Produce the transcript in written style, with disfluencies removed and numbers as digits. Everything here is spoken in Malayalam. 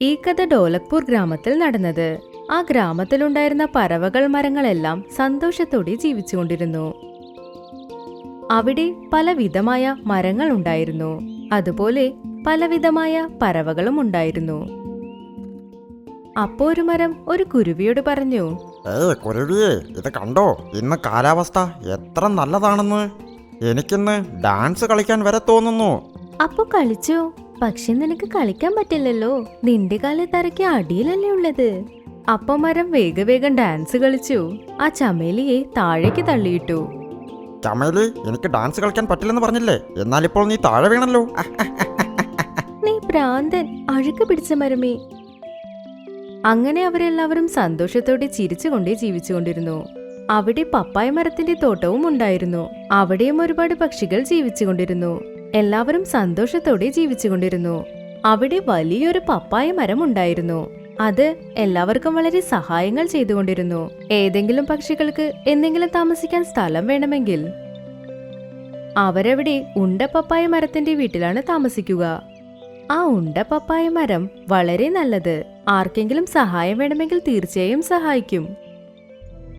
ഈ കഥ ഡോലക്പൂർ ഗ്രാമത്തിൽ നടന്നത്. ആ ഗ്രാമത്തിലുണ്ടായിരുന്ന പറവകൾ മരങ്ങളെല്ലാം സന്തോഷത്തോടെ ജീവിച്ചുകൊണ്ടിരുന്നു. അവിടെ പലവിധമായ മരങ്ങൾ ഉണ്ടായിരുന്നു. അതുപോലെ പലവിധമായ പറവകളും ഉണ്ടായിരുന്നു. അപ്പോ ഒരു മരം ഒരു കുരുവിയോട് പറഞ്ഞു, കുരുവിയെ, ഇത് കണ്ടോ, ഇന്ന് കാലാവസ്ഥ എത്ര നല്ലതാണെന്ന്. എനിക്കിന്ന് ഡാൻസ് കളിക്കാൻ വരെ തോന്നുന്നു. അപ്പോ കളിച്ചോ? പക്ഷെ നിനക്ക് കളിക്കാൻ പറ്റില്ലല്ലോ, നിന്റെ കാല് തറയ്ക്ക് അടിയിലല്ലേ ഉള്ളത്. അപ്പൊ മരം വേഗം ഡാൻസ് കളിച്ചു. ആ ചമേലിയെ താഴേക്ക് തള്ളിയിട്ടു. ചമേലി, എനിക്ക് ഡാൻസ് കളിക്കാൻ പറ്റില്ലെന്ന് പറഞ്ഞില്ലേ, എന്നാലിപ്പോൾ നീ താഴെ വീണല്ലോ. നീ ഭ്രാന്തൻ, അഴുക്ക് പിടിച്ച മരമേ. അങ്ങനെ അവരെല്ലാവരും സന്തോഷത്തോടെ ചിരിച്ചുകൊണ്ടേ ജീവിച്ചുകൊണ്ടിരുന്നു. അവിടെ പപ്പായ മരത്തിന്റെ തോട്ടവും ഉണ്ടായിരുന്നു. അവിടെയും ഒരുപാട് പക്ഷികൾ ജീവിച്ചുകൊണ്ടിരുന്നു. എല്ലാവരും സന്തോഷത്തോടെ ജീവിച്ചുകൊണ്ടിരുന്നു. അവിടെ വലിയൊരു പപ്പായ മരം ഉണ്ടായിരുന്നു. അത് എല്ലാവർക്കും വളരെ സഹായങ്ങൾ ചെയ്തുകൊണ്ടിരുന്നു. ഏതെങ്കിലും പക്ഷികൾക്ക് എന്തെങ്കിലും താമസിക്കാൻ സ്ഥലം വേണമെങ്കിൽ അവരവിടെ ഉണ്ട പപ്പായ മരത്തിന്റെ വീട്ടിലാണ് താമസിക്കുക. ആ ഉണ്ട പപ്പായ മരം വളരെ നല്ലത്. ആർക്കെങ്കിലും സഹായം വേണമെങ്കിൽ തീർച്ചയായും സഹായിക്കും.